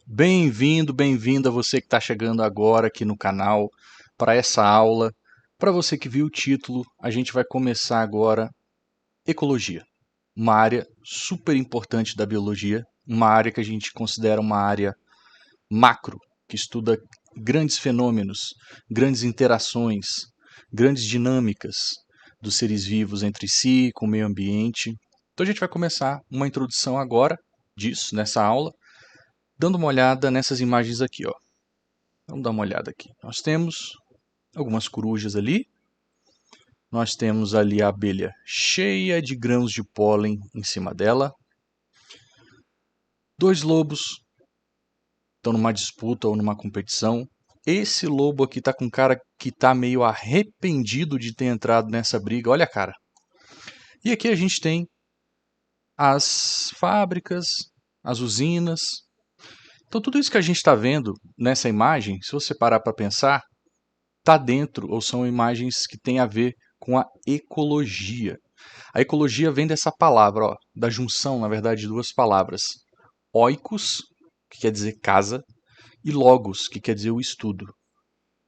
Bem-vindo a você que está chegando agora aqui no canal para essa aula. Para você que viu o título, a gente vai começar agora ecologia, uma área super importante da biologia, uma área que a gente considera uma área macro, que estuda grandes fenômenos, grandes interações, grandes dinâmicas dos seres vivos entre si, com o meio ambiente. Então a gente vai começar uma introdução agora disso, nessa aula, dando uma olhada nessas imagens aqui, ó. Vamos dar uma olhada aqui. Nós temos algumas corujas ali. Nós temos ali a abelha cheia de grãos de pólen em cima dela. Dois lobos estão numa disputa ou numa competição. Esse lobo aqui tá com cara que tá meio arrependido de ter entrado nessa briga. Olha a cara. E aqui a gente tem as fábricas, as usinas. Então tudo isso que a gente está vendo nessa imagem, se você parar para pensar, está dentro ou são imagens que têm a ver com a ecologia. A ecologia vem dessa palavra, ó, da junção, na verdade, de duas palavras. Oikos, que quer dizer casa, e logos, que quer dizer o estudo.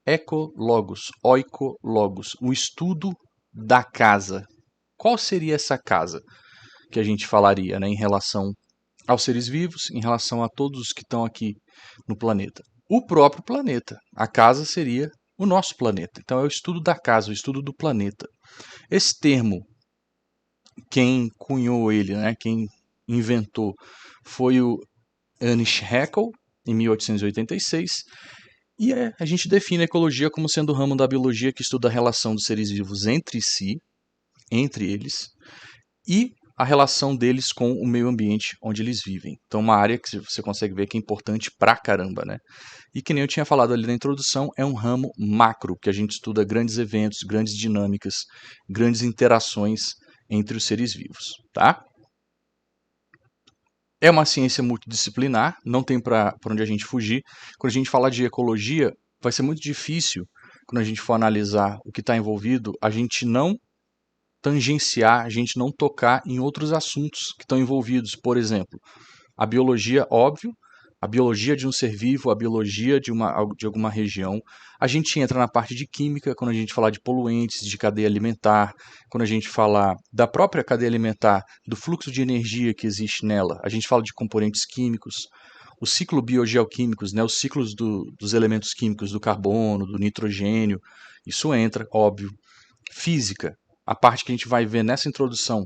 Ecologos, oikologos, o estudo da casa. Qual seria essa casa que a gente falaria, né, em relação aos seres vivos, em relação a todos os que estão aqui no planeta? O próprio planeta. A casa seria o nosso planeta. Então é o estudo da casa, o estudo do planeta. Esse termo, quem cunhou ele, né, quem inventou, foi o Ernst Haeckel, em 1886, e a gente define a ecologia como sendo o ramo da biologia que estuda a relação dos seres vivos entre si, entre eles, e a relação deles com o meio ambiente onde eles vivem. Então, uma área que você consegue ver que é importante pra caramba, né? E que nem eu tinha falado ali na introdução, é um ramo macro, que a gente estuda grandes eventos, grandes dinâmicas, grandes interações entre os seres vivos, tá? É uma ciência multidisciplinar, não tem para onde a gente fugir. Quando a gente falar de ecologia, vai ser muito difícil, quando a gente for analisar o que está envolvido, a gente não tangenciar, a gente não tocar em outros assuntos que estão envolvidos. Por exemplo, a biologia, óbvio, a biologia de um ser vivo, a biologia de alguma região. A gente entra na parte de química, quando a gente falar de poluentes, de cadeia alimentar, quando a gente falar da própria cadeia alimentar, do fluxo de energia que existe nela. A gente fala de componentes químicos, o ciclo biogeoquímicos, né, os ciclos dos elementos químicos, do carbono, do nitrogênio, isso entra, óbvio. Física, a parte que a gente vai ver nessa introdução,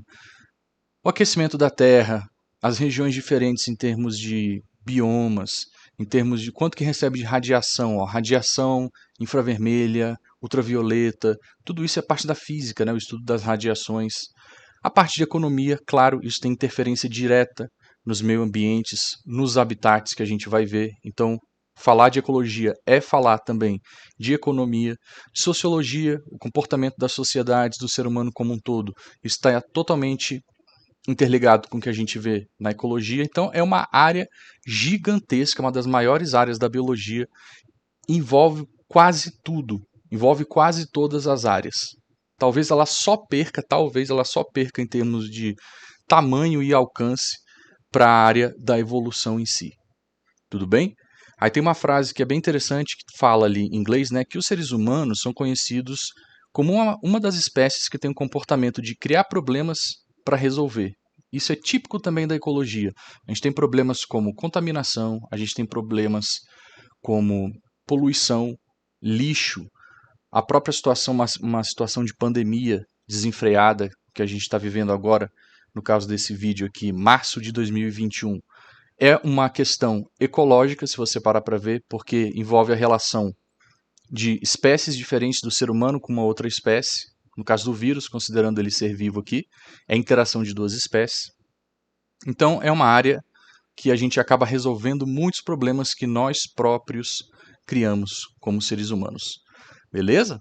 o aquecimento da Terra, as regiões diferentes em termos de biomas, em termos de quanto que recebe de radiação, ó, radiação infravermelha, ultravioleta, tudo isso é parte da física, né, o estudo das radiações. A parte de economia, claro, isso tem interferência direta nos meio ambientes, nos habitats que a gente vai ver. Então, falar de ecologia é falar também de economia, de sociologia, o comportamento das sociedades, do ser humano como um todo. Isso está totalmente interligado com o que a gente vê na ecologia. Então, é uma área gigantesca, uma das maiores áreas da biologia, envolve quase tudo, envolve quase todas as áreas. Talvez ela só perca em termos de tamanho e alcance para a área da evolução em si. Tudo bem? Aí tem uma frase que é bem interessante que fala ali em inglês, né, que os seres humanos são conhecidos como uma das espécies que tem um comportamento de criar problemas para resolver. Isso é típico também da ecologia. A gente tem problemas como contaminação, a gente tem problemas como poluição, lixo, a própria situação, uma situação de pandemia desenfreada que a gente está vivendo agora, no caso desse vídeo aqui, março de 2021, é uma questão ecológica, se você parar para ver, porque envolve a relação de espécies diferentes do ser humano com uma outra espécie. No caso do vírus, considerando ele ser vivo aqui, é a interação de duas espécies. Então, é uma área que a gente acaba resolvendo muitos problemas que nós próprios criamos como seres humanos. Beleza?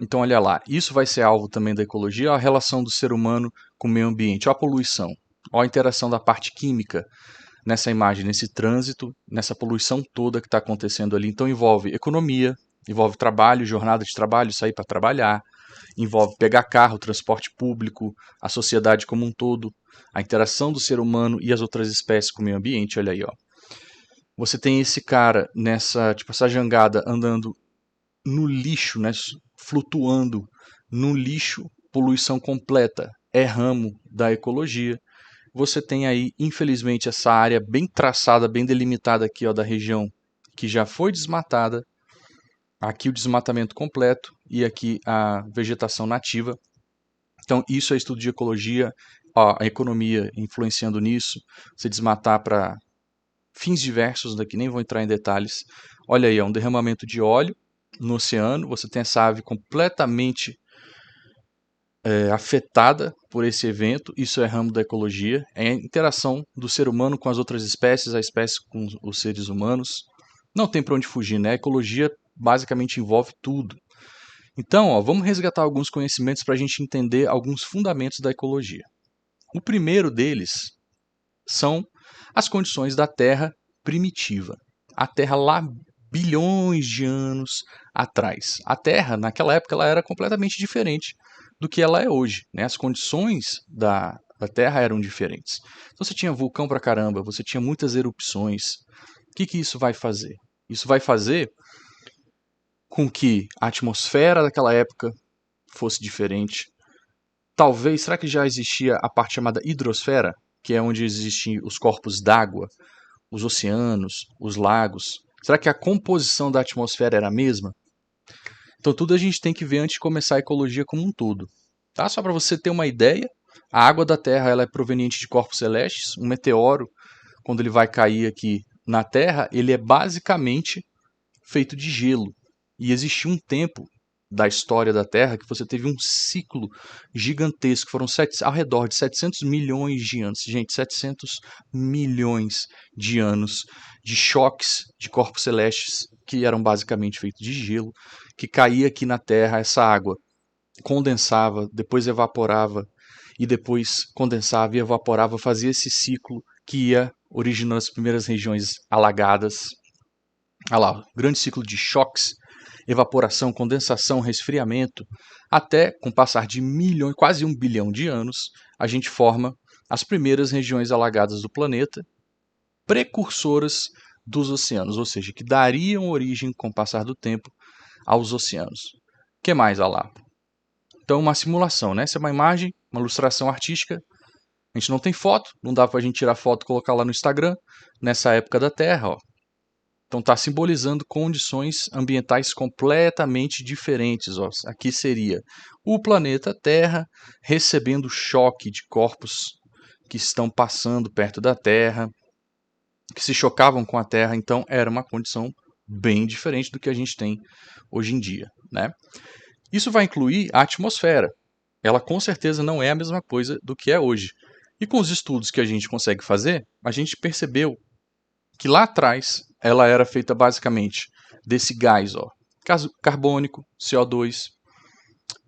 Então, olha lá, isso vai ser alvo também da ecologia, a relação do ser humano com o meio ambiente, a poluição, a interação da parte química nessa imagem, nesse trânsito, nessa poluição toda que está acontecendo ali. Então, envolve economia, envolve trabalho, jornada de trabalho, sair para trabalhar, envolve pegar carro, transporte público, a sociedade como um todo, a interação do ser humano e as outras espécies com o meio ambiente, olha aí, ó. Você tem esse cara nessa, tipo, essa jangada andando no lixo, né, flutuando no lixo, poluição completa, é ramo da ecologia. Você tem aí, infelizmente, essa área bem traçada, bem delimitada aqui, ó, da região que já foi desmatada. Aqui o desmatamento completo e aqui a vegetação nativa. Então, isso é estudo de ecologia, ó, a economia influenciando nisso. Você desmatar para fins diversos, daqui nem vou entrar em detalhes. Olha aí, é um derramamento de óleo no oceano. Você tem essa ave completamente afetada por esse evento. Isso é ramo da ecologia. É a interação do ser humano com as outras espécies, a espécie com os seres humanos. Não tem para onde fugir, né? A ecologia basicamente envolve tudo. Então, ó, vamos resgatar alguns conhecimentos para a gente entender alguns fundamentos da ecologia. O primeiro deles são as condições da Terra primitiva. A Terra lá bilhões de anos atrás. A Terra, naquela época, ela era completamente diferente do que ela é hoje, né? As condições da Terra eram diferentes. Então você tinha vulcão pra caramba, você tinha muitas erupções. O que isso vai fazer? Isso vai fazer com que a atmosfera daquela época fosse diferente. Talvez, será que já existia a parte chamada hidrosfera, que é onde existem os corpos d'água, os oceanos, os lagos? Será que a composição da atmosfera era a mesma? Então tudo a gente tem que ver antes de começar a ecologia como um todo. Tá? Só para você ter uma ideia, a água da Terra ela é proveniente de corpos celestes. Um meteoro, quando ele vai cair aqui na Terra, ele é basicamente feito de gelo. E existiu um tempo da história da Terra que você teve um ciclo gigantesco. Foram ao redor de 700 milhões de anos. Gente, 700 milhões de anos de choques de corpos celestes que eram basicamente feitos de gelo, que caía aqui na Terra essa água, condensava, depois evaporava, e depois condensava e evaporava, fazia esse ciclo que ia originando as primeiras regiões alagadas. Olha lá, grande ciclo de choques, evaporação, condensação, resfriamento, até, com o passar de milhões, quase 1 bilhão de anos, a gente forma as primeiras regiões alagadas do planeta, precursoras dos oceanos, ou seja, que dariam origem, com o passar do tempo, aos oceanos. O que mais, olha lá? Então, uma simulação, né? Essa é uma imagem, uma ilustração artística. A gente não tem foto, não dá para a gente tirar foto e colocar lá no Instagram, nessa época da Terra, ó. Então está simbolizando condições ambientais completamente diferentes. Ó. Aqui seria o planeta Terra recebendo choque de corpos que estão passando perto da Terra, que se chocavam com a Terra. Então era uma condição bem diferente do que a gente tem hoje em dia, né? Isso vai incluir a atmosfera. Ela com certeza não é a mesma coisa do que é hoje. E com os estudos que a gente consegue fazer, a gente percebeu que lá atrás ela era feita basicamente desse gás, ó, carbônico, CO2,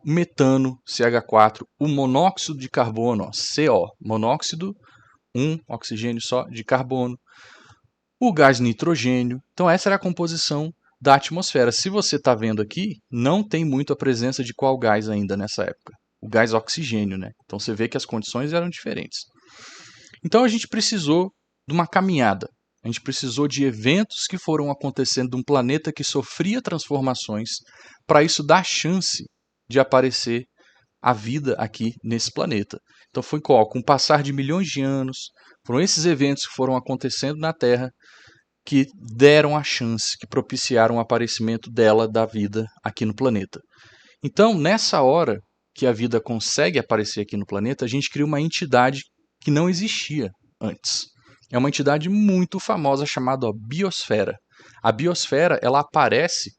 metano, CH4, o monóxido de carbono, ó, CO, monóxido, oxigênio só de carbono, o gás nitrogênio. Então essa era a composição da atmosfera. Se você está vendo aqui, não tem muito a presença de qual gás ainda nessa época. O gás oxigênio, né? Então você vê que as condições eram diferentes. Então a gente precisou de uma caminhada. A gente precisou de eventos que foram acontecendo de um planeta que sofria transformações para isso dar chance de aparecer a vida aqui nesse planeta. Então foi com o passar de milhões de anos, foram esses eventos que foram acontecendo na Terra que deram a chance, que propiciaram o aparecimento dela, da vida aqui no planeta. Então, nessa hora que a vida consegue aparecer aqui no planeta, a gente cria uma entidade que não existia antes. É uma entidade muito famosa chamada biosfera. A biosfera ela aparece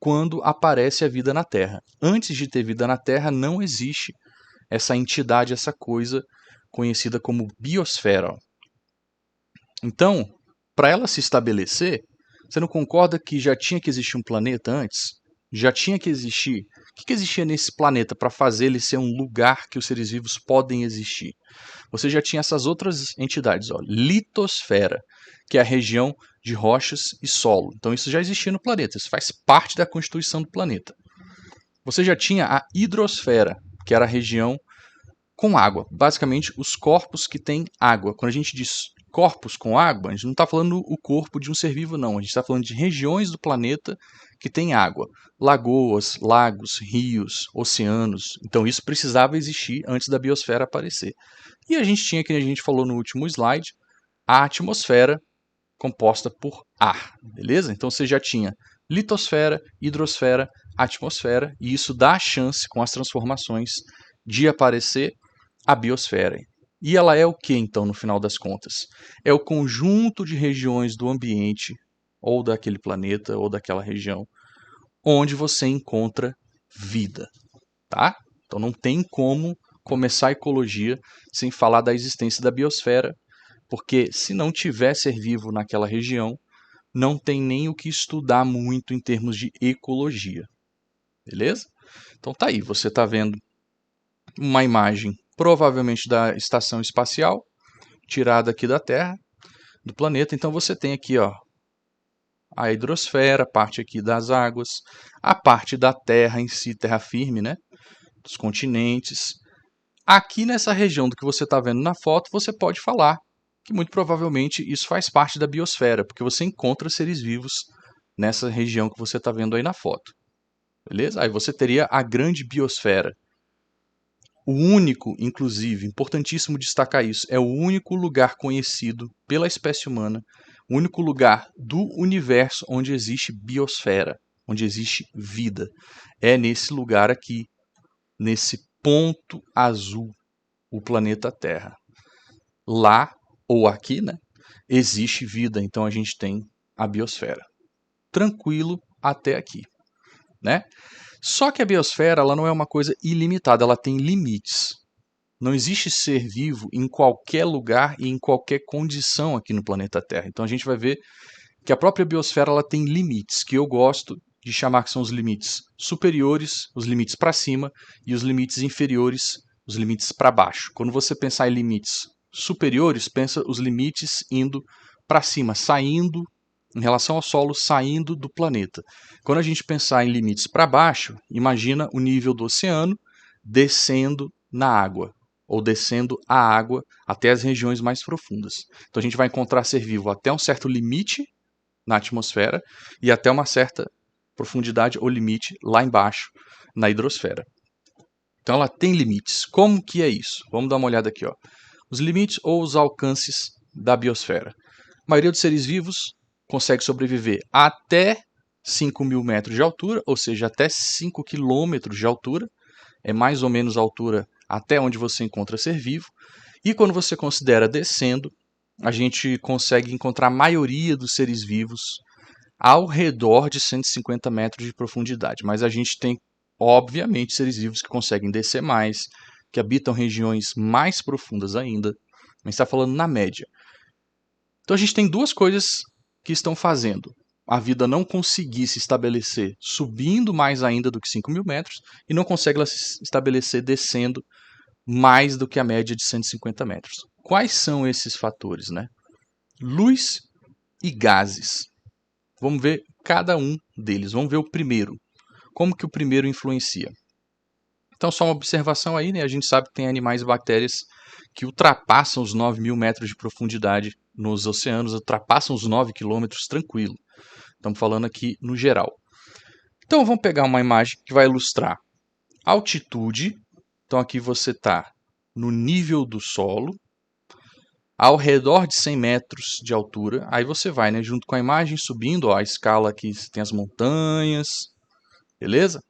quando aparece a vida na Terra. Antes de ter vida na Terra, não existe essa entidade, essa coisa conhecida como biosfera. Então, para ela se estabelecer, você não concorda que já tinha que existir um planeta antes? Já tinha que existir. O que existia nesse planeta para fazer ele ser um lugar que os seres vivos podem existir? Você já tinha essas outras entidades, ó, litosfera, que é a região de rochas e solo. Então isso já existia no planeta, isso faz parte da constituição do planeta. Você já tinha a hidrosfera, que era a região com água, basicamente os corpos que têm água. Quando a gente diz corpos com água, a gente não está falando o corpo de um ser vivo, não. A gente está falando de regiões do planeta que tem água. Lagoas, lagos, rios, oceanos. Então isso precisava existir antes da biosfera aparecer. E a gente tinha, que a gente falou no último slide, a atmosfera composta por ar, beleza? Então você já tinha litosfera, hidrosfera, atmosfera, e isso dá a chance, com as transformações, de aparecer a biosfera. E ela é o que, então, no final das contas? É o conjunto de regiões do ambiente, ou daquele planeta, ou daquela região, onde você encontra vida, tá? Então não tem como começar a ecologia sem falar da existência da biosfera, porque se não tiver ser vivo naquela região, não tem nem o que estudar muito em termos de ecologia, beleza? Então tá aí, você está vendo uma imagem provavelmente da estação espacial, tirada aqui da Terra, do planeta. Então você tem aqui, ó, a hidrosfera, a parte aqui das águas, a parte da Terra em si, terra firme, né? Dos continentes. Aqui nessa região do que você está vendo na foto, você pode falar que muito provavelmente isso faz parte da biosfera, porque você encontra seres vivos nessa região que você está vendo aí na foto. Beleza? Aí você teria a grande biosfera. O único, inclusive, importantíssimo destacar isso, é o único lugar conhecido pela espécie humana, o único lugar do universo onde existe biosfera, onde existe vida. É nesse lugar aqui, nesse ponto azul, o planeta Terra. Lá, ou aqui, né, existe vida, então a gente tem a biosfera. Tranquilo até aqui, né? Só que a biosfera, ela não é uma coisa ilimitada, ela tem limites. Não existe ser vivo em qualquer lugar e em qualquer condição aqui no planeta Terra. Então a gente vai ver que a própria biosfera, ela tem limites, que eu gosto de chamar que são os limites superiores, os limites para cima, e os limites inferiores, os limites para baixo. Quando você pensar em limites superiores, pensa os limites indo para cima, saindo em relação ao solo, saindo do planeta. Quando a gente pensar em limites para baixo, imagina o nível do oceano descendo na água, ou descendo a água até as regiões mais profundas. Então a gente vai encontrar ser vivo até um certo limite na atmosfera e até uma certa profundidade ou limite lá embaixo na hidrosfera. Então ela tem limites. Como que é isso? Vamos dar uma olhada aqui, ó. Os limites ou os alcances da biosfera. A maioria dos seres vivos consegue sobreviver até 5.000 metros de altura, ou seja, até 5 quilômetros de altura. É mais ou menos a altura até onde você encontra ser vivo. E quando você considera descendo, a gente consegue encontrar a maioria dos seres vivos ao redor de 150 metros de profundidade. Mas a gente tem, obviamente, seres vivos que conseguem descer mais, que habitam regiões mais profundas ainda. A gente está falando na média. Então a gente tem duas coisas que estão fazendo a vida não conseguir se estabelecer subindo mais ainda do que 5.000 metros e não consegue ela se estabelecer descendo mais do que a média de 150 metros. Quais são esses fatores, né? Luz e gases. Vamos ver cada um deles. Vamos ver o primeiro. Como que o primeiro influencia? Então, só uma observação aí, né? A gente sabe que tem animais e bactérias que ultrapassam os 9.000 metros de profundidade nos oceanos, ultrapassam os 9 quilômetros tranquilo. Estamos falando aqui no geral. Então, vamos pegar uma imagem que vai ilustrar altitude. Então, aqui você está no nível do solo, ao redor de 100 metros de altura. Aí você vai, né, junto com a imagem, subindo, ó, a escala aqui tem as montanhas, beleza?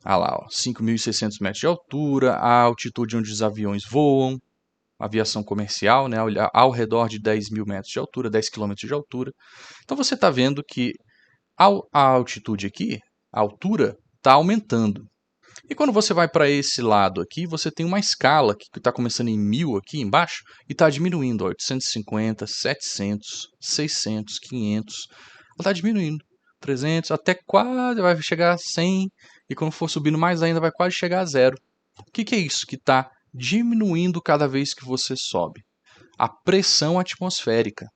Ah lá, 5.600 metros de altura, a altitude onde os aviões voam, aviação comercial, né, ao redor de 10.000 metros de altura, 10 quilômetros de altura. Então você está vendo que a altitude aqui, a altura, está aumentando. E quando você vai para esse lado aqui, você tem uma escala que está começando em 1.000 aqui embaixo e está diminuindo, 850, 700, 600, 500. Ela está diminuindo, 300, até quase vai chegar a 100 e quando for subindo mais ainda vai quase chegar a zero. O que é isso que está diminuindo cada vez que você sobe? A pressão atmosférica.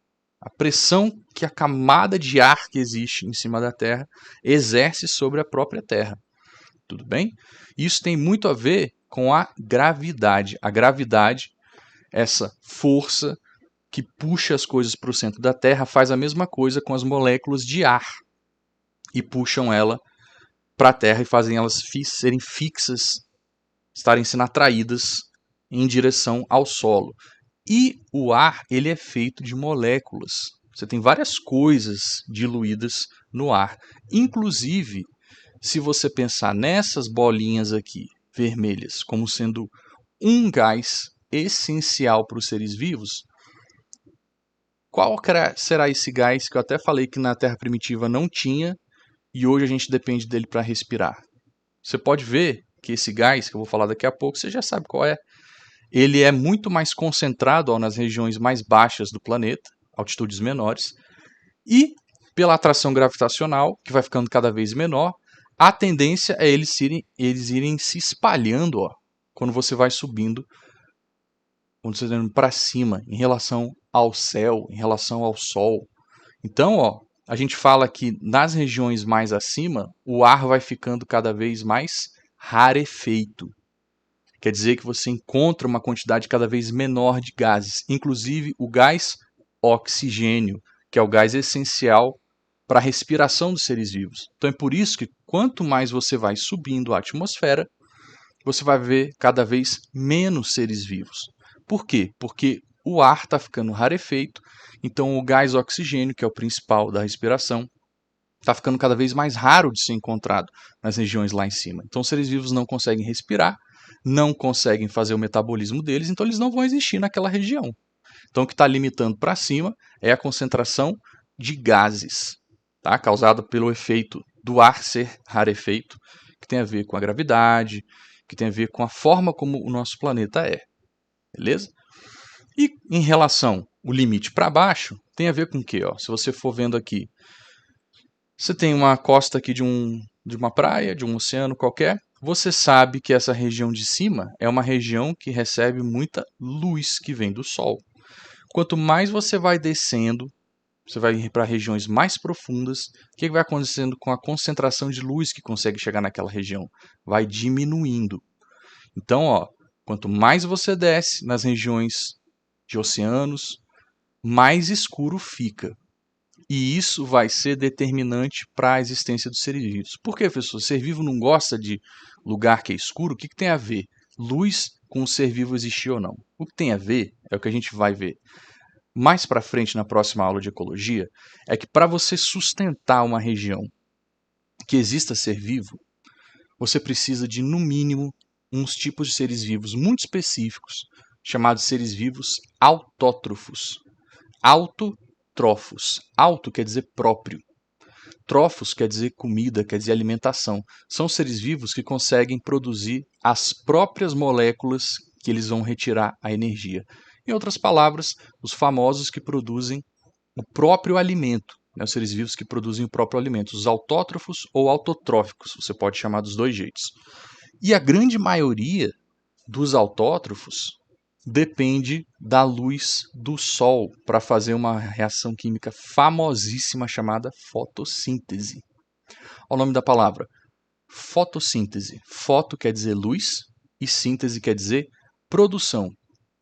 A pressão que a camada de ar que existe em cima da Terra exerce sobre a própria Terra. Tudo bem? Isso tem muito a ver com a gravidade. A gravidade, essa força que puxa as coisas para o centro da Terra faz a mesma coisa com as moléculas de ar e puxam ela para a Terra e fazem elas serem fixas, estarem sendo atraídas em direção ao solo. E o ar, ele é feito de moléculas. Você tem várias coisas diluídas no ar. Inclusive, se você pensar nessas bolinhas aqui, vermelhas, como sendo um gás essencial para os seres vivos, qual será esse gás que eu até falei que na Terra primitiva não tinha e hoje a gente depende dele para respirar? Você pode ver que esse gás, que eu vou falar daqui a pouco, você já sabe qual é. Ele é muito mais concentrado nas regiões mais baixas do planeta, altitudes menores, e pela atração gravitacional, que vai ficando cada vez menor, a tendência é eles irem se espalhando quando você vai subindo, quando você vai indo para cima, em relação ao céu, em relação ao sol. Então, a gente fala que nas regiões mais acima, o ar vai ficando cada vez mais rarefeito. Quer dizer que você encontra uma quantidade cada vez menor de gases, inclusive o gás oxigênio, que é o gás essencial para a respiração dos seres vivos. Então é por isso que quanto mais você vai subindo a atmosfera, você vai ver cada vez menos seres vivos. Por quê? Porque o ar está ficando rarefeito, então o gás oxigênio, que é o principal da respiração, está ficando cada vez mais raro de ser encontrado nas regiões lá em cima. Então os seres vivos não conseguem respirar, não conseguem fazer o metabolismo deles, então eles não vão existir naquela região. Então o que está limitando para cima é a concentração de gases, tá? Causada pelo efeito do ar ser rarefeito, que tem a ver com a gravidade, que tem a ver com a forma como o nosso planeta é. Beleza? E em relação ao limite para baixo, tem a ver com o quê? Se você for vendo aqui, você tem uma costa aqui de uma praia, de um oceano qualquer. Você sabe que essa região de cima é uma região que recebe muita luz que vem do Sol. Quanto mais você vai descendo, você vai para regiões mais profundas, o que vai acontecendo com a concentração de luz que consegue chegar naquela região? Vai diminuindo. Então, quanto mais você desce nas regiões de oceanos, mais escuro fica. E isso vai ser determinante para a existência dos seres vivos. Por que, professor? O ser vivo não gosta de lugar que é escuro? O que tem a ver luz com o ser vivo existir ou não? O que tem a ver é o que a gente vai ver mais para frente na próxima aula de ecologia, é que para você sustentar uma região que exista ser vivo, você precisa de, no mínimo, uns tipos de seres vivos muito específicos, chamados seres vivos autótrofos. Autotrófos. Auto quer dizer próprio. Trófos quer dizer comida, quer dizer alimentação. São seres vivos que conseguem produzir as próprias moléculas que eles vão retirar a energia. Em outras palavras, os famosos que produzem o próprio alimento, os seres vivos que produzem o próprio alimento, os autótrofos ou autotróficos, você pode chamar dos dois jeitos. E a grande maioria dos autótrofos depende da luz do sol para fazer uma reação química famosíssima chamada fotossíntese. Olha o nome da palavra, fotossíntese. Foto quer dizer luz e síntese quer dizer produção.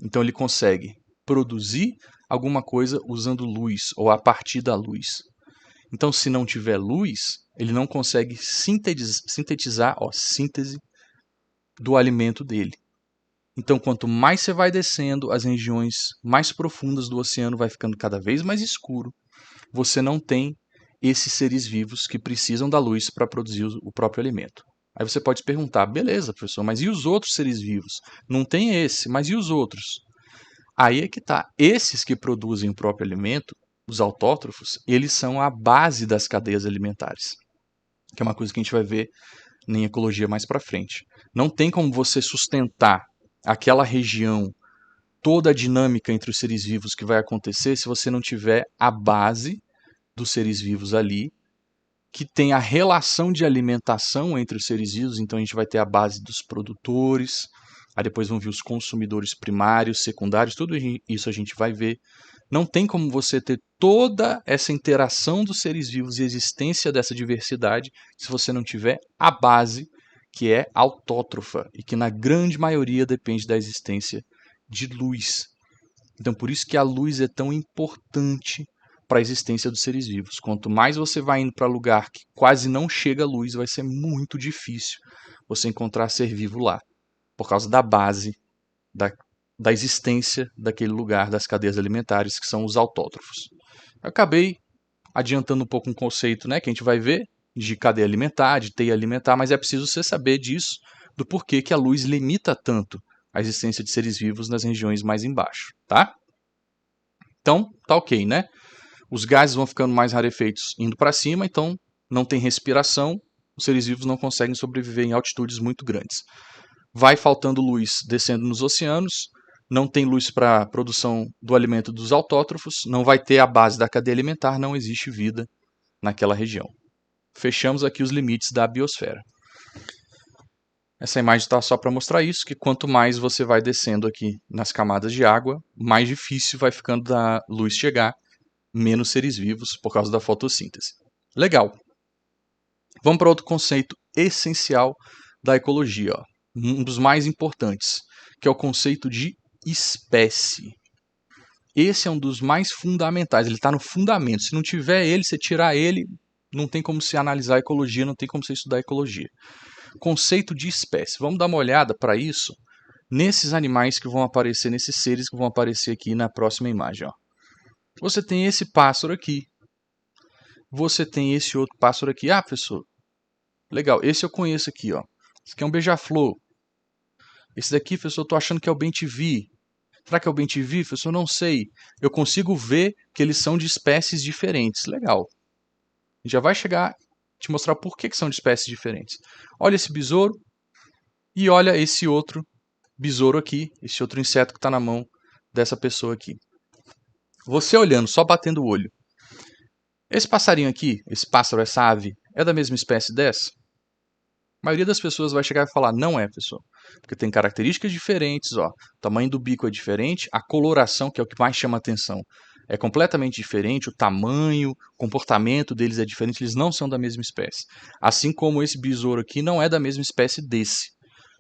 Então ele consegue produzir alguma coisa usando luz ou a partir da luz. Então se não tiver luz, ele não consegue sintetizar, síntese do alimento dele. Então, quanto mais você vai descendo, as regiões mais profundas do oceano vai ficando cada vez mais escuro. Você não tem esses seres vivos que precisam da luz para produzir o próprio alimento. Aí você pode perguntar, beleza, professor, mas e os outros seres vivos? Não tem esse, mas e os outros? Aí é que tá. Esses que produzem o próprio alimento, os autótrofos, eles são a base das cadeias alimentares, que é uma coisa que a gente vai ver em ecologia mais para frente. Não tem como você sustentar aquela região, toda a dinâmica entre os seres vivos que vai acontecer se você não tiver a base dos seres vivos ali, que tem a relação de alimentação entre os seres vivos. Então a gente vai ter a base dos produtores, aí depois vão vir os consumidores primários, secundários, tudo isso a gente vai ver. Não tem como você ter toda essa interação dos seres vivos e a existência dessa diversidade se você não tiver a base, que é autótrofa e que na grande maioria depende da existência de luz. Então, por isso que a luz é tão importante para a existência dos seres vivos. Quanto mais você vai indo para lugar que quase não chega luz, vai ser muito difícil você encontrar ser vivo lá, por causa da base da, da existência daquele lugar, das cadeias alimentares, que são os autótrofos. Eu acabei adiantando um pouco um conceito, né, que a gente vai ver, de cadeia alimentar, de teia alimentar, mas é preciso você saber disso, do porquê que a luz limita tanto a existência de seres vivos nas regiões mais embaixo, tá? Então, tá ok, né? Os gases vão ficando mais rarefeitos indo para cima, então não tem respiração, os seres vivos não conseguem sobreviver em altitudes muito grandes. Vai faltando luz descendo nos oceanos, não tem luz para a produção do alimento dos autótrofos, não vai ter a base da cadeia alimentar, não existe vida naquela região. Fechamos aqui os limites da biosfera. Essa imagem está só para mostrar isso, que quanto mais você vai descendo aqui nas camadas de água, mais difícil vai ficando da luz chegar, menos seres vivos por causa da fotossíntese. Legal. Vamos para outro conceito essencial da ecologia, ó. Um dos mais importantes, que é o conceito de espécie. Esse é um dos mais fundamentais, ele está no fundamento. Se não tiver ele, você tirar ele, não tem como se analisar a ecologia, não tem como se estudar a ecologia. Conceito de espécie. Vamos dar uma olhada para isso nesses animais que vão aparecer, nesses seres que vão aparecer aqui na próxima imagem. Ó. Você tem esse pássaro aqui. Você tem esse outro pássaro aqui. Ah, professor, legal, esse eu conheço aqui. Ó. Esse aqui é um beija-flor. Esse daqui, professor, eu estou achando que é o bem-te-vi. Será que é o bem-te-vi, professor? Não sei. Eu consigo ver que eles são de espécies diferentes. Legal. A gente já vai chegar a te mostrar por que são de espécies diferentes. Olha esse besouro e olha esse outro besouro aqui, esse outro inseto que está na mão dessa pessoa aqui. Você olhando, só batendo o olho. Esse passarinho aqui, esse pássaro, essa ave, é da mesma espécie dessa? A maioria das pessoas vai chegar e falar, não é, pessoal. Porque tem características diferentes, ó. O tamanho do bico é diferente, a coloração, que é o que mais chama atenção, é completamente diferente, o tamanho, o comportamento deles é diferente, eles não são da mesma espécie. Assim como esse besouro aqui não é da mesma espécie desse.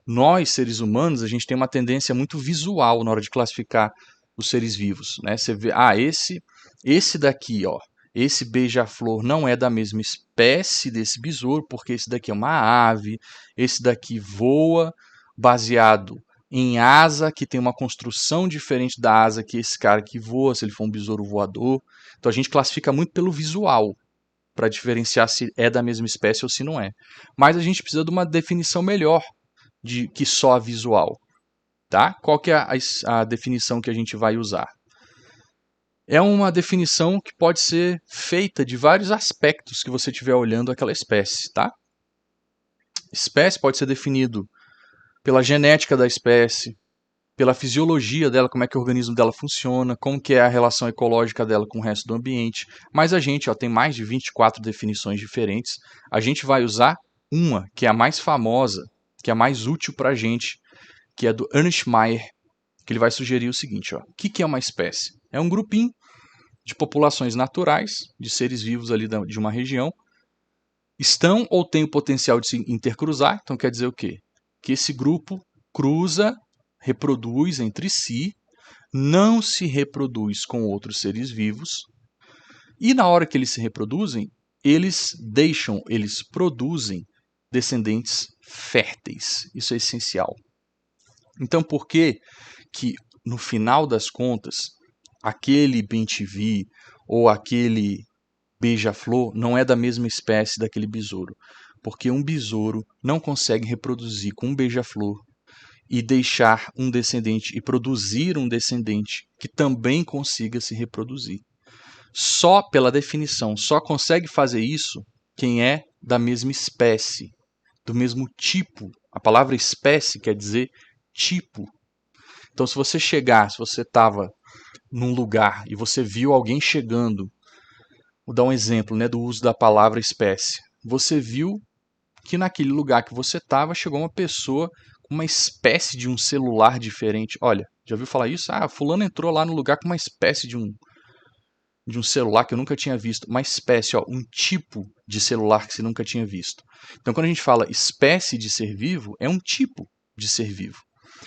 Nós, seres humanos, a gente tem uma tendência muito visual na hora de classificar os seres vivos, né? Você vê, esse daqui, ó, esse beija-flor não é da mesma espécie desse besouro, porque esse daqui é uma ave, esse daqui voa baseado em asa, que tem uma construção diferente da asa que esse cara que voa, se ele for um besouro voador. Então a gente classifica muito pelo visual, para diferenciar se é da mesma espécie ou se não é. Mas a gente precisa de uma definição melhor de que só visual, tá? Qual que é a definição que a gente vai usar? É uma definição que pode ser feita de vários aspectos que você estiver olhando aquela espécie, tá? Espécie pode ser definido pela genética da espécie, pela fisiologia dela, como é que o organismo dela funciona, como que é a relação ecológica dela com o resto do ambiente. Mas a gente tem mais de 24 definições diferentes. A gente vai usar uma, que é a mais famosa, que é a mais útil para a gente, que é do Ernst Mayr, que ele vai sugerir o seguinte, ó. O que é uma espécie? É um grupinho de populações naturais, de seres vivos ali de uma região, estão ou têm o potencial de se intercruzar, então quer dizer o quê? Que esse grupo cruza, reproduz entre si, não se reproduz com outros seres vivos, e na hora que eles se reproduzem, eles produzem descendentes férteis. Isso é essencial. Então, por que no final das contas, aquele bem-te-vi ou aquele beija-flor não é da mesma espécie daquele besouro? Porque um besouro não consegue reproduzir com um beija-flor e deixar um descendente e produzir um descendente que também consiga se reproduzir. Só pela definição, só consegue fazer isso quem é da mesma espécie, do mesmo tipo. A palavra espécie quer dizer tipo. Então, se você estava num lugar e você viu alguém chegando, vou dar um exemplo, né, do uso da palavra espécie. Você viu que naquele lugar que você estava chegou uma pessoa com uma espécie de um celular diferente. Olha, já ouviu falar isso? Ah, fulano entrou lá no lugar com uma espécie de um celular que eu nunca tinha visto. Uma espécie, ó, um tipo de celular que você nunca tinha visto. Então, quando a gente fala espécie de ser vivo, é um tipo de ser vivo.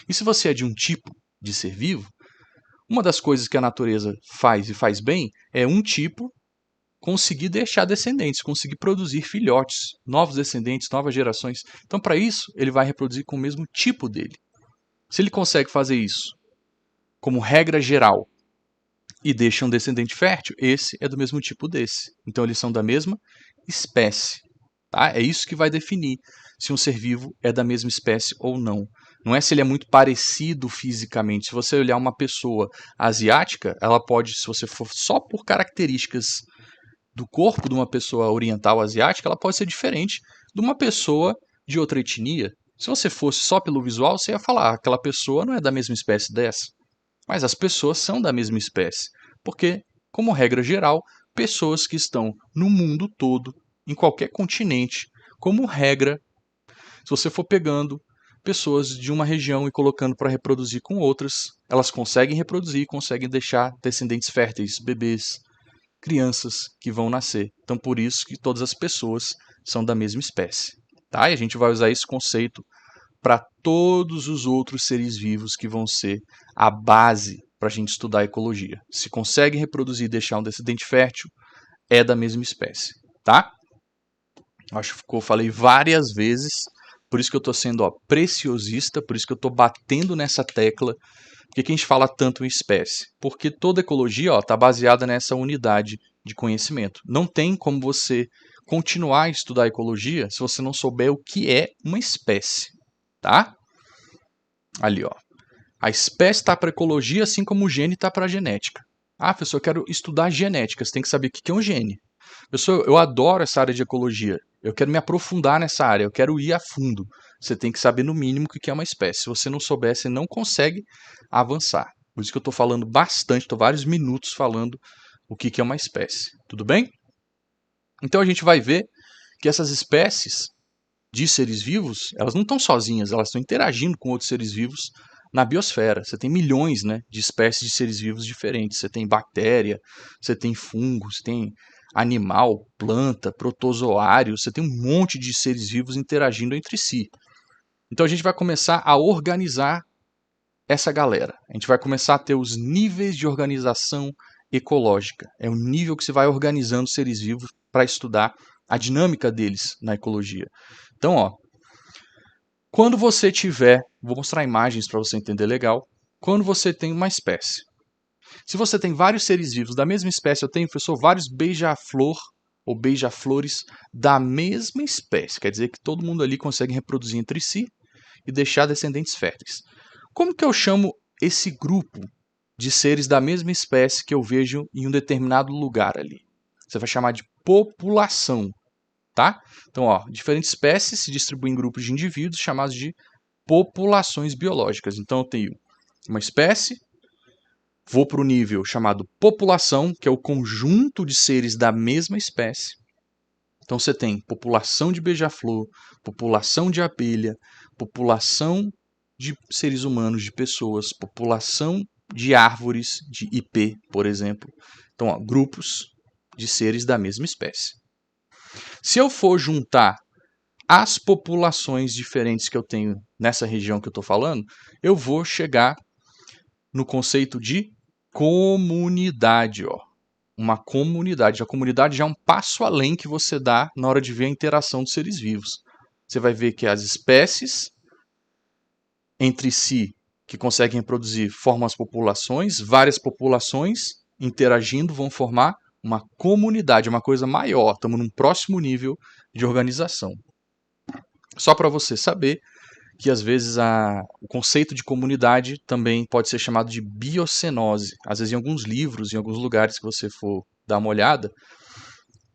E se você é de um tipo de ser vivo, Uma das coisas que a natureza faz e faz bem é um tipo conseguir deixar descendentes, conseguir produzir filhotes, novos descendentes, novas gerações. Então, para isso, ele vai reproduzir com o mesmo tipo dele. Se ele consegue fazer isso como regra geral e deixa um descendente fértil, esse é do mesmo tipo desse. Então, eles são da mesma espécie. Tá? É isso que vai definir se um ser vivo é da mesma espécie ou não. Não é se ele é muito parecido fisicamente. Se você olhar uma pessoa asiática, ela pode, se você for só por características do corpo de uma pessoa oriental asiática, ela pode ser diferente de uma pessoa de outra etnia. Se você fosse só pelo visual, você ia falar, aquela pessoa não é da mesma espécie dessa. Mas as pessoas são da mesma espécie. Porque, como regra geral, pessoas que estão no mundo todo, em qualquer continente, como regra, se você for pegando pessoas de uma região e colocando para reproduzir com outras, elas conseguem reproduzir, conseguem deixar descendentes férteis, bebês, crianças que vão nascer. Então, por isso que todas as pessoas são da mesma espécie. Tá? E a gente vai usar esse conceito para todos os outros seres vivos que vão ser a base para a gente estudar a ecologia. Se consegue reproduzir e deixar um descendente fértil, é da mesma espécie. Tá? Acho que eu falei várias vezes, por isso que eu estou sendo preciosista, por isso que eu estou batendo nessa tecla. Por que a gente fala tanto em espécie? Porque toda ecologia está baseada nessa unidade de conhecimento. Não tem como você continuar a estudar a ecologia se você não souber o que é uma espécie. Tá? Ali, ó. A espécie está para ecologia, assim como o gene está para a genética. Ah, professor, eu quero estudar genética. Você tem que saber o que é um gene. Professor, eu adoro essa área de ecologia. Eu quero me aprofundar nessa área. Eu quero ir a fundo. Você tem que saber, no mínimo, o que é uma espécie. Se você não souber, você não consegue avançar. Por isso que eu estou falando bastante, estou vários minutos falando o que é uma espécie. Tudo bem? Então a gente vai ver que essas espécies de seres vivos, elas não estão sozinhas, elas estão interagindo com outros seres vivos na biosfera. Você tem milhões, né, de espécies de seres vivos diferentes. Você tem bactéria, você tem fungo, você tem animal, planta, protozoário, você tem um monte de seres vivos interagindo entre si. Então a gente vai começar a organizar essa galera. A gente vai começar a ter os níveis de organização ecológica. É o nível que você vai organizando os seres vivos para estudar a dinâmica deles na ecologia. Então, ó, quando você tiver, vou mostrar imagens para você entender legal, quando você tem uma espécie. Se você tem vários seres vivos da mesma espécie, eu tenho, professor, vários beija-flor ou beija-flores da mesma espécie. Quer dizer que todo mundo ali consegue reproduzir entre si e deixar descendentes férteis. Como que eu chamo esse grupo de seres da mesma espécie que eu vejo em um determinado lugar ali? Você vai chamar de população. Tá? Então, ó, diferentes espécies se distribuem em grupos de indivíduos chamados de populações biológicas. Então, eu tenho uma espécie, vou para o nível chamado população, que é o conjunto de seres da mesma espécie. Então, você tem população de beija-flor, população de abelha, população de seres humanos, de pessoas, população de árvores, de IP, por exemplo. Então, ó, grupos de seres da mesma espécie. Se eu for juntar as populações diferentes que eu tenho nessa região que eu estou falando, eu vou chegar no conceito de comunidade. Ó. Uma comunidade. A comunidade já é um passo além que você dá na hora de ver a interação dos seres vivos. Você vai ver que as espécies entre si que conseguem reproduzir formam as populações, várias populações interagindo vão formar uma comunidade, uma coisa maior. Estamos num próximo nível de organização. Só para você saber que às vezes o conceito de comunidade também pode ser chamado de biocenose. Às vezes em alguns livros, em alguns lugares que você for dar uma olhada,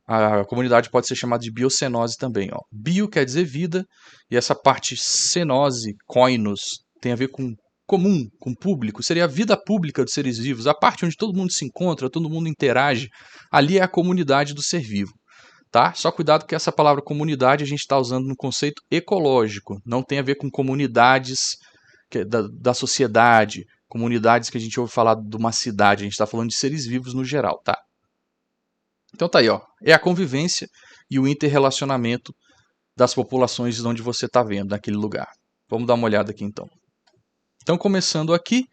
a comunidade pode ser chamada de biocenose também. Ó. Bio quer dizer vida, e essa parte cenose, koinos, tem a ver com comum, com público. Seria a vida pública dos seres vivos, a parte onde todo mundo se encontra, todo mundo interage. Ali é a comunidade do ser vivo. Tá? Só cuidado que essa palavra comunidade a gente está usando no conceito ecológico. Não tem a ver com comunidades da sociedade, comunidades que a gente ouve falar de uma cidade. A gente está falando de seres vivos no geral, tá? Então tá aí, ó. É a convivência e o interrelacionamento das populações de onde você está vendo, naquele lugar. Vamos dar uma olhada aqui então. Então, começando aqui,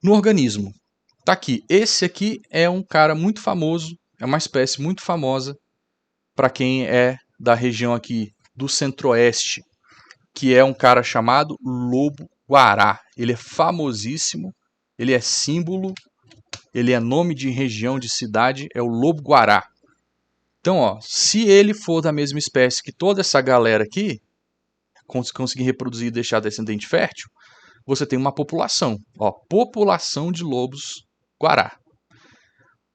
no organismo. Tá aqui. Esse aqui é um cara muito famoso, é uma espécie muito famosa para quem é da região aqui do Centro-Oeste, que é um cara chamado lobo-guará. Ele é famosíssimo, ele é símbolo, ele é nome de região, de cidade, é o lobo-guará. Então, ó, se ele for da mesma espécie que toda essa galera aqui, conseguir reproduzir e deixar descendente fértil, você tem uma população, ó, população de lobos-guará.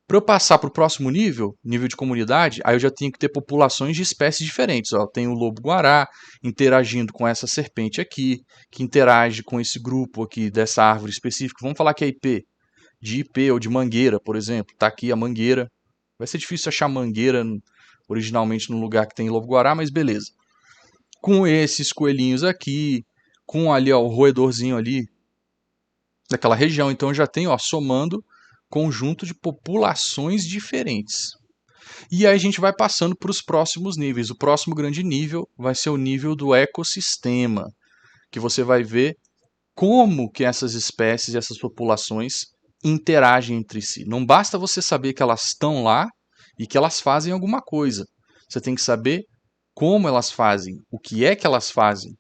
Para eu passar para o próximo nível, nível de comunidade, aí eu já tenho que ter populações de espécies diferentes. Ó. Tem o lobo-guará interagindo com essa serpente aqui, que interage com esse grupo aqui dessa árvore específica. Vamos falar que é IP, de IP ou de mangueira, por exemplo. Está aqui a mangueira. Vai ser difícil achar mangueira originalmente no lugar que tem lobo-guará, mas beleza. Com esses coelhinhos aqui, com ali ó, o roedorzinho ali daquela região. Então eu já tenho, ó, somando conjunto de populações diferentes. E aí a gente vai passando para os próximos níveis. O próximo grande nível vai ser o nível do ecossistema, que você vai ver como que essas espécies e essas populações interagem entre si. Não basta você saber que elas estão lá e que elas fazem alguma coisa. Você tem que saber como elas fazem, o que é que elas fazem,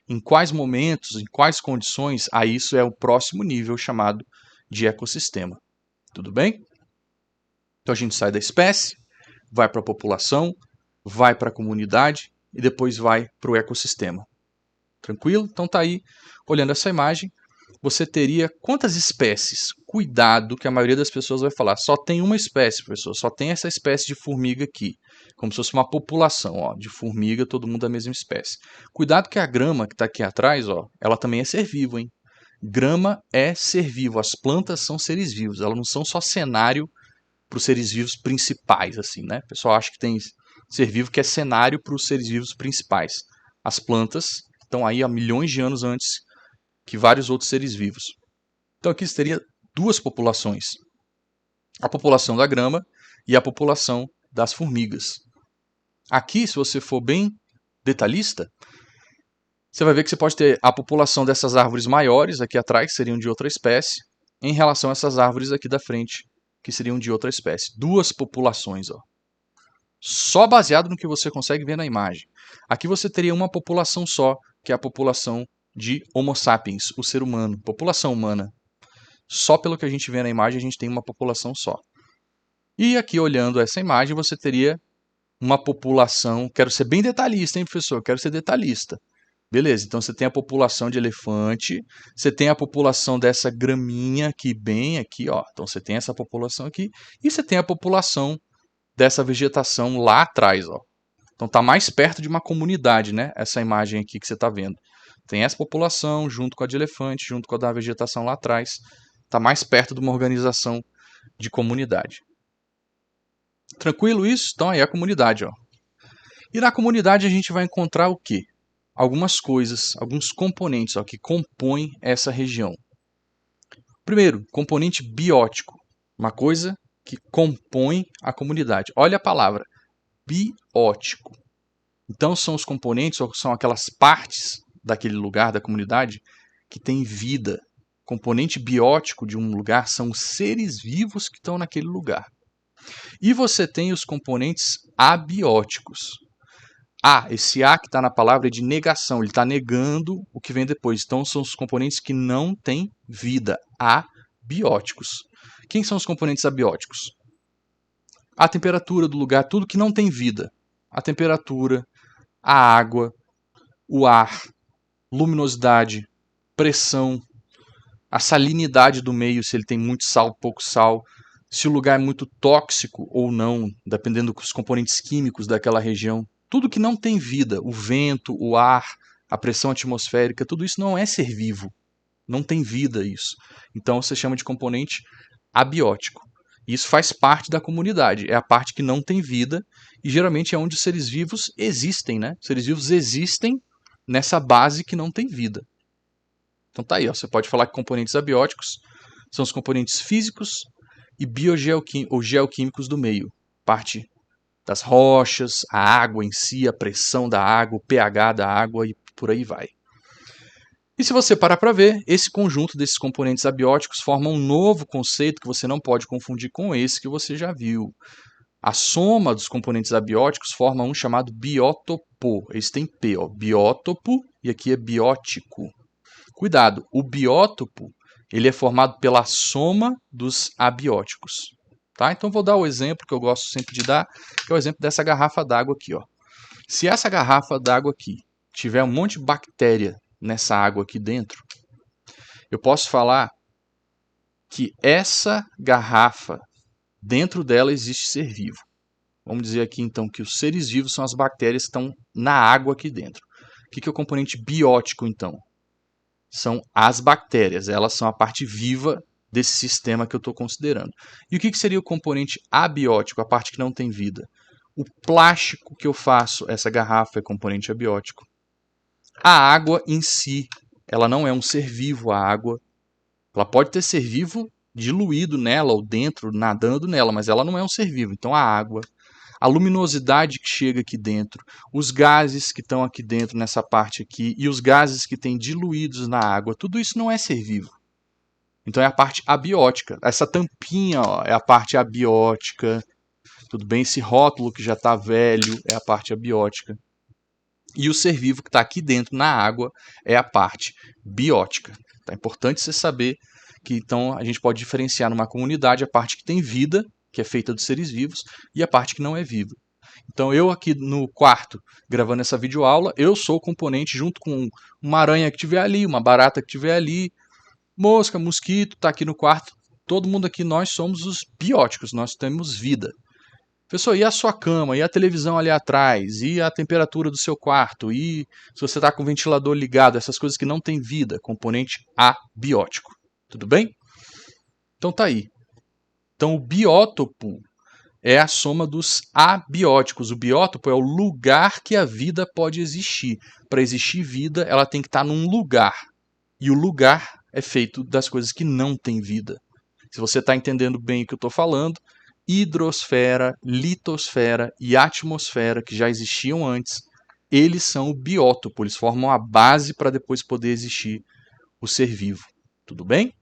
em quais momentos, em quais condições. Aí isso é o próximo nível chamado de ecossistema. Tudo bem? Então a gente sai da espécie, vai para a população, vai para a comunidade e depois vai para o ecossistema. Tranquilo? Então tá aí, olhando essa imagem, você teria quantas espécies? Cuidado, que a maioria das pessoas vai falar, só tem uma espécie, professor, só tem essa espécie de formiga aqui. Como se fosse uma população, ó, de formiga, todo mundo da mesma espécie. Cuidado que a grama que está aqui atrás, ó, ela também é ser vivo, hein? Grama é ser vivo, as plantas são seres vivos, elas não são só cenário para os seres vivos principais, assim, né? O pessoal acha que tem ser vivo que é cenário para os seres vivos principais. As plantas estão aí há milhões de anos antes que vários outros seres vivos. Então aqui você teria duas populações: a população da grama e a população das formigas. Aqui, se você for bem detalhista, você vai ver que você pode ter a população dessas árvores maiores aqui atrás, que seriam de outra espécie, em relação a essas árvores aqui da frente, que seriam de outra espécie. Duas populações, ó. Só baseado no que você consegue ver na imagem. Aqui você teria uma população só, que é a população de Homo sapiens, o ser humano, população humana. Só pelo que a gente vê na imagem, a gente tem uma população só. E aqui, olhando essa imagem, você teria uma população... Quero ser bem detalhista, hein, professor? Quero ser detalhista. Beleza, então você tem a população de elefante, você tem a população dessa graminha aqui, bem aqui, ó. Então você tem essa população aqui, e você tem a população dessa vegetação lá atrás, ó. Então está mais perto de uma comunidade, né? Essa imagem aqui que você está vendo. Tem essa população junto com a de elefante, junto com a da vegetação lá atrás. Está mais perto de uma organização de comunidade. Tranquilo isso? Então aí é a comunidade, ó. E na comunidade a gente vai encontrar o quê? Algumas coisas, alguns componentes, ó, que compõem essa região. Primeiro, componente biótico. Uma coisa que compõe a comunidade. Olha a palavra, biótico. Então são os componentes, ou são aquelas partes daquele lugar, da comunidade, que tem vida. Componente biótico de um lugar são os seres vivos que estão naquele lugar. E você tem os componentes abióticos. Esse A que está na palavra é de negação, ele está negando o que vem depois. Então são os componentes que não têm vida, abióticos. Quem são os componentes abióticos? A temperatura do lugar, tudo que não tem vida. A temperatura, a água, o ar, luminosidade, pressão, a salinidade do meio, se ele tem muito sal, pouco sal, se o lugar é muito tóxico ou não, dependendo dos componentes químicos daquela região. Tudo que não tem vida, o vento, o ar, a pressão atmosférica, tudo isso não é ser vivo. Não tem vida isso. Então você chama de componente abiótico. Isso faz parte da comunidade, é a parte que não tem vida e geralmente é onde os seres vivos existem, né? Os seres vivos existem nessa base que não tem vida. Então tá aí, ó, você pode falar que componentes abióticos são os componentes físicos e geoquímicos do meio. Parte das rochas, a água em si, a pressão da água, o pH da água e por aí vai. E se você parar para ver, esse conjunto desses componentes abióticos forma um novo conceito que você não pode confundir com esse que você já viu. A soma dos componentes abióticos forma um chamado biótopo. Esse tem P, ó, biótopo, e aqui é biótico. Cuidado, o biótopo ele é formado pela soma dos abióticos. Tá? Então vou dar o exemplo que eu gosto sempre de dar, que é o exemplo dessa garrafa d'água aqui. Ó. Se essa garrafa d'água aqui tiver um monte de bactéria nessa água aqui dentro, eu posso falar que essa garrafa, dentro dela existe ser vivo. Vamos dizer aqui então que os seres vivos são as bactérias que estão na água aqui dentro. O que é o componente biótico então? São as bactérias, elas são a parte viva desse sistema que eu estou considerando. E o que seria o componente abiótico, a parte que não tem vida? O plástico que eu faço, essa garrafa é componente abiótico. A água em si, ela não é um ser vivo, a água. Ela pode ter ser vivo diluído nela ou dentro, nadando nela, mas ela não é um ser vivo. Então a água, a luminosidade que chega aqui dentro, os gases que estão aqui dentro nessa parte aqui e os gases que têm diluídos na água, tudo isso não é ser vivo. Então é a parte abiótica. Essa tampinha ó, é a parte abiótica. Tudo bem? Esse rótulo que já está velho é a parte abiótica. E o ser vivo que está aqui dentro na água é a parte biótica. É importante você saber que então a gente pode diferenciar numa comunidade a parte que tem vida, que é feita dos seres vivos, e a parte que não é viva. Então eu aqui no quarto, gravando essa videoaula, eu sou o componente junto com uma aranha que tiver ali, uma barata que tiver ali, mosca, mosquito, está aqui no quarto. Todo mundo aqui, nós somos os bióticos, nós temos vida. Pessoal, e a sua cama, e a televisão ali atrás, e a temperatura do seu quarto, e se você está com o ventilador ligado, essas coisas que não têm vida, componente abiótico. Tudo bem? Então tá aí. Então o biótopo é a soma dos abióticos. O biótopo é o lugar que a vida pode existir. Para existir vida, ela tem que estar num lugar. E o lugar é feito das coisas que não têm vida. Se você está entendendo bem o que eu estou falando, hidrosfera, litosfera e atmosfera, que já existiam antes, eles são o biótopo, eles formam a base para depois poder existir o ser vivo. Tudo bem?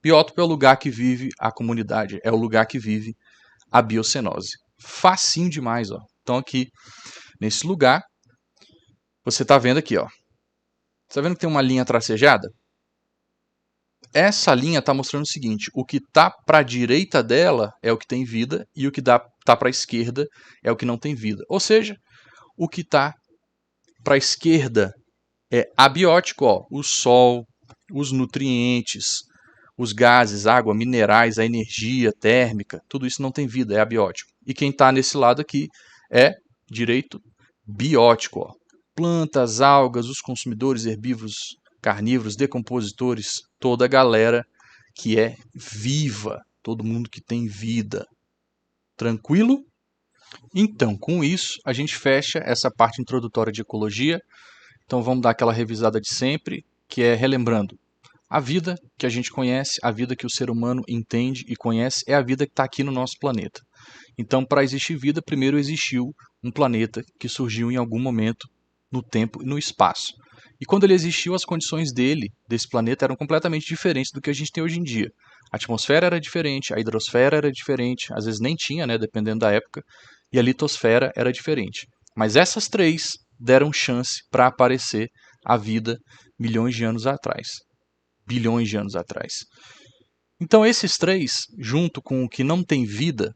Biótopo é o lugar que vive a comunidade, é o lugar que vive a biocenose. Facinho demais, ó. Então aqui, nesse lugar, você está vendo aqui, ó. Está vendo que tem uma linha tracejada? Essa linha está mostrando o seguinte, o que está para a direita dela é o que tem vida e o que está para a esquerda é o que não tem vida. Ou seja, o que está para a esquerda é abiótico, ó, o sol, os nutrientes, os gases, água, minerais, a energia térmica, tudo isso não tem vida, é abiótico. E quem está nesse lado aqui é direito biótico, ó. Plantas, algas, os consumidores herbívoros, carnívoros, decompositores, toda a galera que é viva, todo mundo que tem vida. Tranquilo? Então, com isso, a gente fecha essa parte introdutória de ecologia. Então, vamos dar aquela revisada de sempre, que é relembrando. A vida que a gente conhece, a vida que o ser humano entende e conhece, é a vida que está aqui no nosso planeta. Então, para existir vida, primeiro existiu um planeta que surgiu em algum momento no tempo e no espaço. E quando ele existiu, as condições desse planeta, eram completamente diferentes do que a gente tem hoje em dia. A atmosfera era diferente, a hidrosfera era diferente, às vezes nem tinha, né, dependendo da época, e a litosfera era diferente. Mas essas três deram chance para aparecer a vida milhões de anos atrás. Bilhões de anos atrás. Então esses três, junto com o que não tem vida,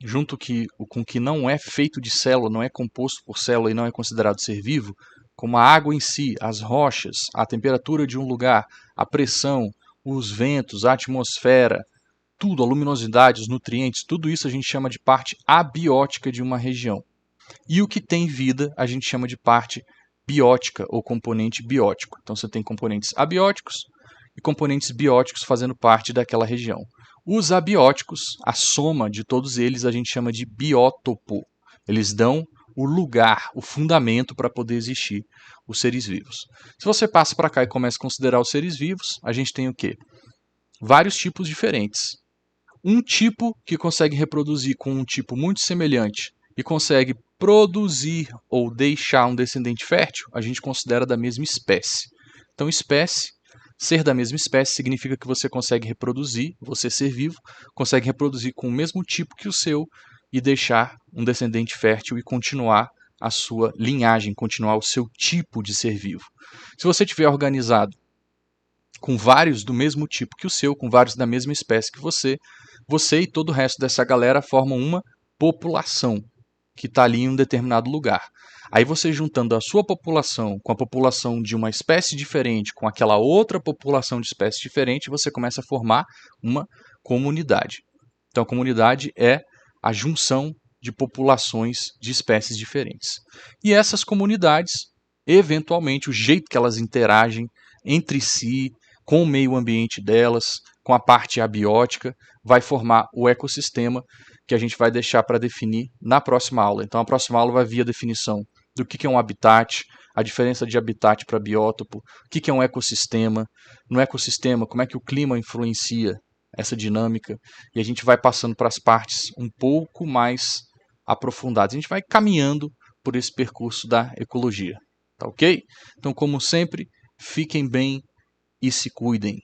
junto com o que não é feito de célula, não é composto por célula e não é considerado ser vivo, como a água em si, as rochas, a temperatura de um lugar, a pressão, os ventos, a atmosfera, tudo, a luminosidade, os nutrientes, tudo isso a gente chama de parte abiótica de uma região. E o que tem vida a gente chama de parte biótica ou componente biótico. Então você tem componentes abióticos e componentes bióticos fazendo parte daquela região. Os abióticos, a soma de todos eles, a gente chama de biótopo. Eles dão o lugar, o fundamento para poder existir os seres vivos. Se você passa para cá e começa a considerar os seres vivos, a gente tem o quê? Vários tipos diferentes. Um tipo que consegue reproduzir com um tipo muito semelhante e consegue produzir ou deixar um descendente fértil, a gente considera da mesma espécie. Então, espécie, ser da mesma espécie significa que você consegue reproduzir, você ser vivo, consegue reproduzir com o mesmo tipo que o seu e deixar um descendente fértil e continuar a sua linhagem, continuar o seu tipo de ser vivo. Se você tiver organizado com vários do mesmo tipo que o seu, com vários da mesma espécie que você e todo o resto dessa galera formam uma população que está ali em um determinado lugar. Aí você juntando a sua população com a população de uma espécie diferente, com aquela outra população de espécie diferente, você começa a formar uma comunidade. Então a comunidade é a junção de populações de espécies diferentes. E essas comunidades, eventualmente, o jeito que elas interagem entre si, com o meio ambiente delas, com a parte abiótica, vai formar o ecossistema que a gente vai deixar para definir na próxima aula. Então a próxima aula vai vir a definição do que é um habitat, a diferença de habitat para biótopo, o que é um ecossistema, no ecossistema como é que o clima influencia essa dinâmica, e a gente vai passando para as partes um pouco mais aprofundadas. A gente vai caminhando por esse percurso da ecologia, tá ok? Então, como sempre, fiquem bem e se cuidem.